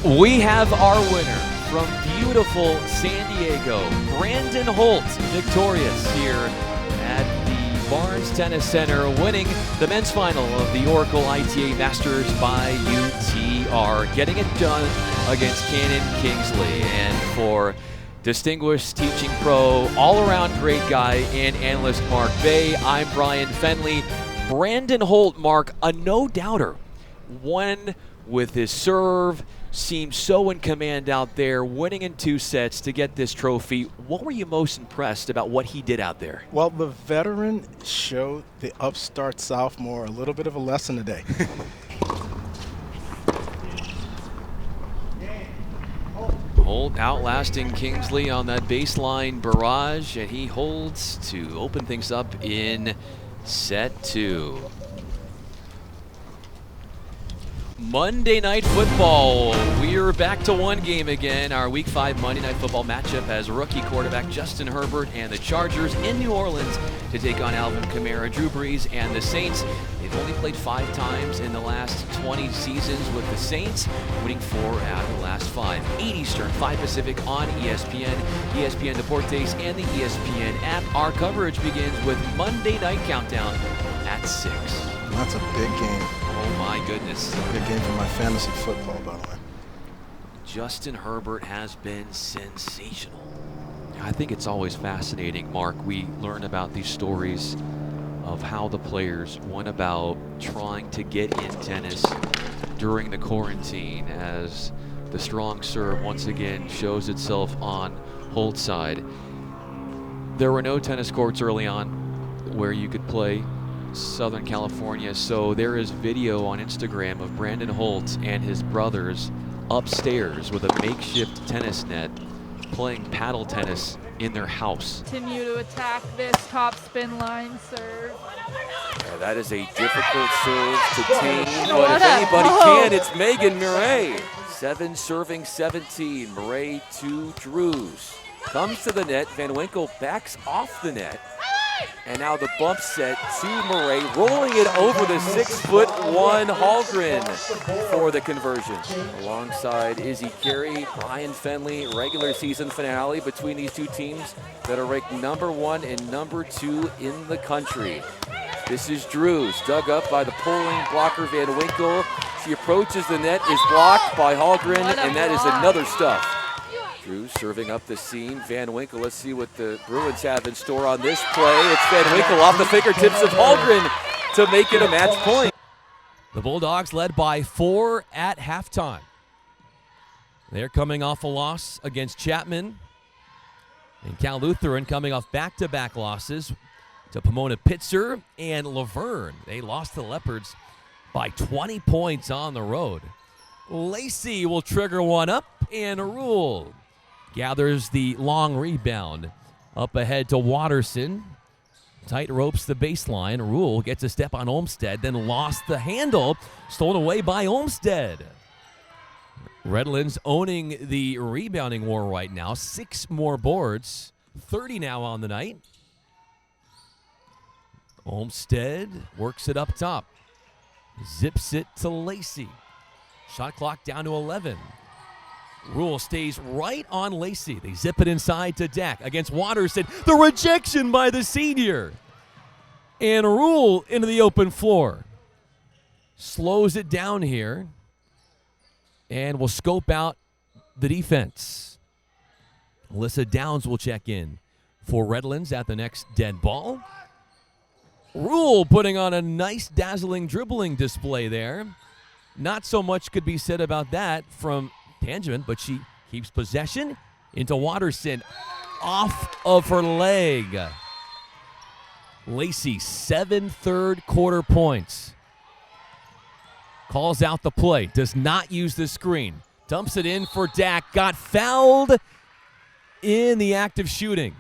We have our winner from beautiful San Diego, Brandon Holt, victorious here at the Barnes Tennis Center, winning the men's final of the Oracle ITA Masters by UTR, getting it done against Cannon Kingsley. And for distinguished teaching pro, all-around great guy, and analyst Mark Bay, I'm Bryan Fenley. Brandon Holt, Mark, a no-doubter, won with his serve, seemed so in command out there, winning in 2 sets to get this trophy. What were you most impressed about what he did out there? Well, the veteran showed the upstart sophomore a little bit of a lesson today. Holt outlasting Kingsley on that baseline barrage, and he holds to open things up in set 2. Monday Night Football. We're back to one game again. Our Week 5 Monday Night Football matchup has rookie quarterback Justin Herbert and the Chargers in New Orleans to take on Alvin Kamara, Drew Brees, and the Saints. They've only played 5 times in the last 20 seasons, with the Saints winning 4 out of the last 5. 8 Eastern, 5 Pacific on ESPN, ESPN Deportes, and the ESPN app. Our coverage begins with Monday Night Countdown at 6. That's a big game. Oh my goodness. Big game for my fantasy football, by the way. Justin Herbert has been sensational. I think it's always fascinating, Mark. We learn about these stories of how the players went about trying to get in tennis during the quarantine, as the strong serve once again shows itself on Holt's side. There were no tennis courts early on where you could play Southern California, so there is video on Instagram of Brandon Holt and his brothers upstairs with a makeshift tennis net playing paddle tennis in their house. Continue to attack this top spin line serve. Yeah, that is a difficult serve to tame, but if anybody can, it's Megan Murray. 7 serving 17. Murray to Drews. Comes to the net. Van Winkle backs off the net. And now the bump set to Murray, rolling it over the 6'1" Hallgren for the conversion. Alongside Izzy Carey, Bryan Fenley, regular season finale between these two teams that are ranked number 1 and number 2 in the country. This is Drews, dug up by the pulling blocker Van Winkle. She approaches the net, is blocked by Hallgren, and that is another stuff. Drews serving up the seam. Van Winkle, let's see what the Bruins have in store on this play. It's Van Winkle off the fingertips of Hallgren to make it a match point. The Bulldogs led by 4 at halftime. They're coming off a loss against Chapman. And Cal Lutheran coming off back-to-back losses to Pomona Pitzer and Laverne. They lost to the Leopards by 20 points on the road. Lacey will trigger one up, and Rule gathers the long rebound. Up ahead to Watterson. Tight ropes the baseline. Rule gets a step on Olmstead, then lost the handle. Stolen away by Olmstead. Redlands owning the rebounding war right now. 6 more boards. 30 now on the night. Olmstead works it up top. Zips it to Lacey. Shot clock down to 11. Rule stays right on Lacey. They zip it inside to Dak against Watterson. The rejection by the senior. And Rule into the open floor. Slows it down here. And will scope out the defense. Alyssa Downs will check in for Redlands at the next dead ball. Rule putting on a nice dazzling dribbling display there. Not so much could be said about that from Tangeman, but she keeps possession into Watterson. Off of her leg. Lacey, 7 third-quarter points. Calls out the play. Does not use the screen. Dumps it in for Dak. Got fouled in the act of shooting.